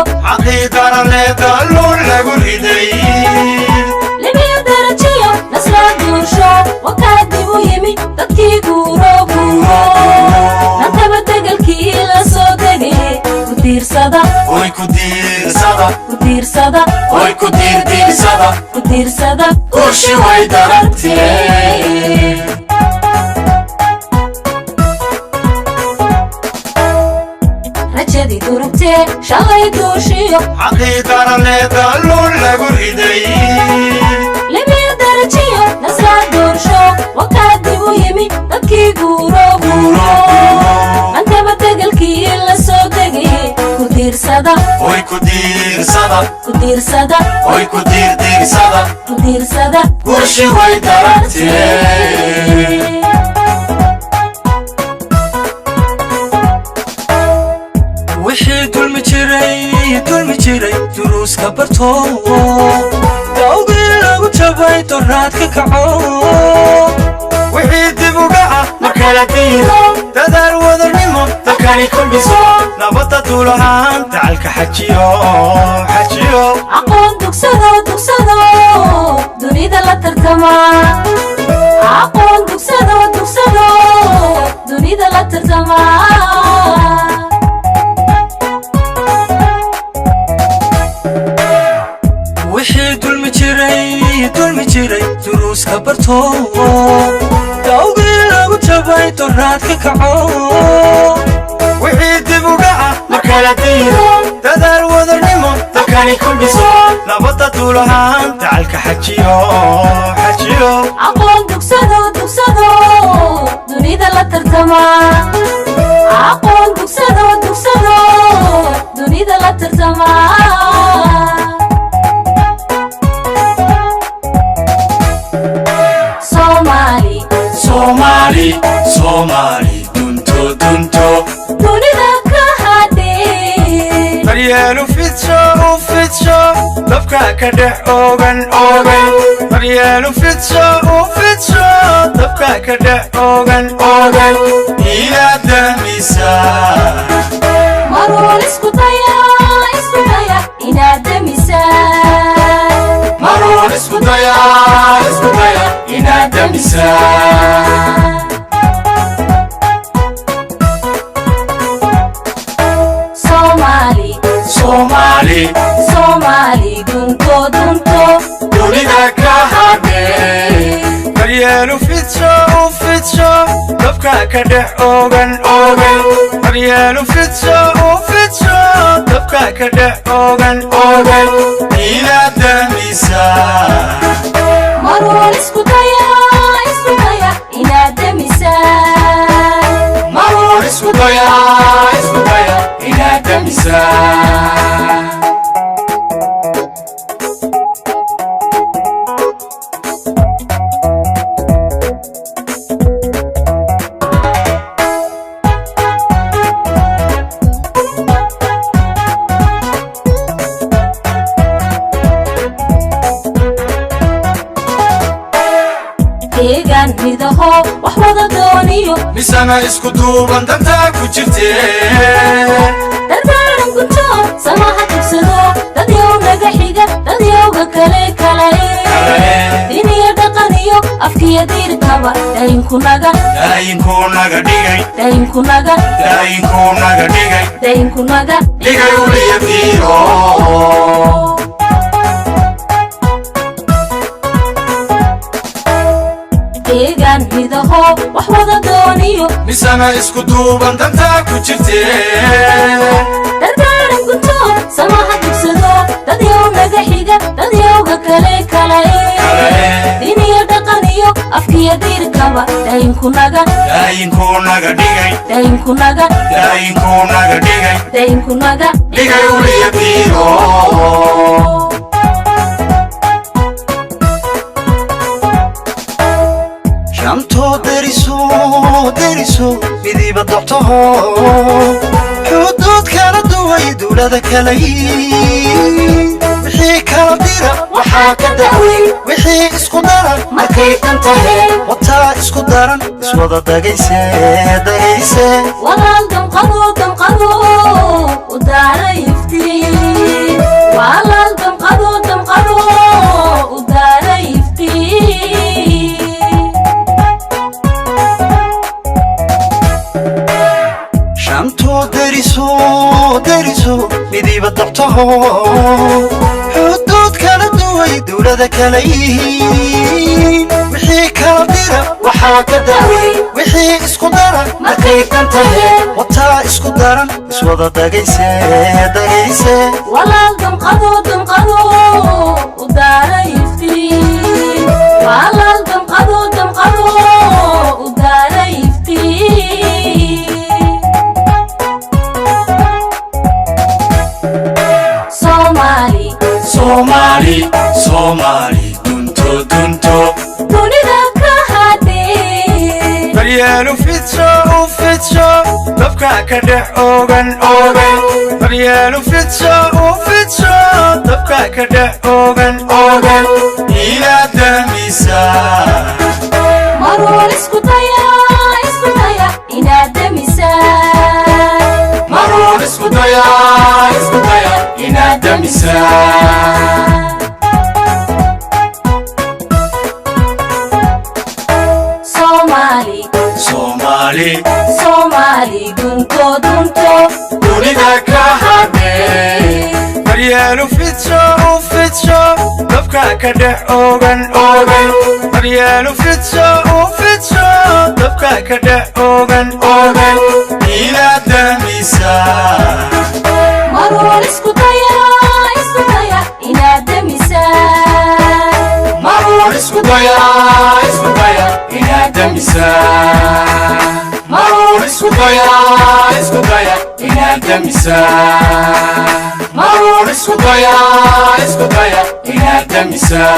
درجيو حقيقة لدلول لقريدي لبي درجيو نسلا دوشو وكادبو يمي تدكي قورو نتبا تقلكي لصودقي كدير صدا وي كدير صدا كدير صدا وي كدير دير صدا كدير صدا كوشي وي درجتي رجدي دربتي شغي دوشيو حقيقة لدلول لقريدي لبي درجيو نسلا دوشو وكادبو يمي تدكي قورو نتبا تقلكي لصودقي كدير صدا وي كدير صدا كدير صدا وي كدير دير صدا كدير صدا كوشي وي درجتي وحي دول مجري دروس كبرتو دوغي لغو جباي دورات ككعو وحي دبوغا مركلا ديرو تدار وذرنمو تكاني كل بيسو نبطة طولهان تعالك حجيو عقون دوكسادو دونيدا لا ترتما عقون دوكسادو دونيدا لا ترتما وحي دول مجري دروس كبرتو دوغي لغو جباي دورات ككعو وحي دبوغا مركلا ديرو تدار وذرنمو تكاني كل بيسو نبطة طولهان تعالك حجيو عقون دوكسادو دونيدا لا ترتما عقون دوكسادو دونيدا لا ترتما Somali dunto دونيدا كهادي مريالو فتشو دبكا كدح اوغن مريالو فتشو دبكا كدح اوغن إلى دميسا مرول اسكو دايا إنا دميسا مرول اسكو دايا إنا دميسا Somali dunto دونيدا كهادي مريالو فتشو دبكا كدح اوغن مريالو فتشو دبكا كدح اوغن إلى دميسا مرول اسكو دايا إنا دميسا مرول اسكو دايا إلى دميسا deegaan midaho wax wada dooniyo misana isku duuban dantaa ku jirteen dardaaran gunto samaha tugsado dad yow naga xiga dad yowga kale diniya dhaqan iyo afkiya diirkaba dayinku naga dhigay uliya diiro deegaan midaho wax wada dooniyo misana isku duuban dantaa ku jirteen dardaaran gunto samaha tugsado dad yow naga xiga dad yowga kale diniya dhaqan iyo afkiya diirkaba dayinku naga dhigay uliya diiro shanto deriso midiba doctaho xuduud kala duway dowlada kale wixii kala dira waxaa ka dacway wixii isku daran markay tantahay wataa isku daran iswada dagayse walaal damqado u daara iftiin xuduud kala duway dowlada kala yihiin wixii kala dira waxaa ka dacway wixii isku daran markay kan tahay wataa isku daran iswada dagayse dagayse walaal damqado damqado u daara iftiin walaal damqado damqado u daara iftiin Somali Somali dunto dunto dunida ka hadee daryeelu fidso u fidso dabka ka dhex ogan ogan daryeelu fidso u fidso dabka ka dhex ogan ogan ila damisa marwar isku daya inaad damisaa marwar isku daya inaad damisaa Somali dunto dunto dunida ka hadee daryeelu fidso u fidso dabka ka dhex ogan ogan daryeelu fidso u fidso dabka ka dhex ogan ogan ila damisa marwar isku daya inaad damisaa marwar isku daya inaad damisaa marwar isku daya inaad damisaa marwar isku daya inaad damisaa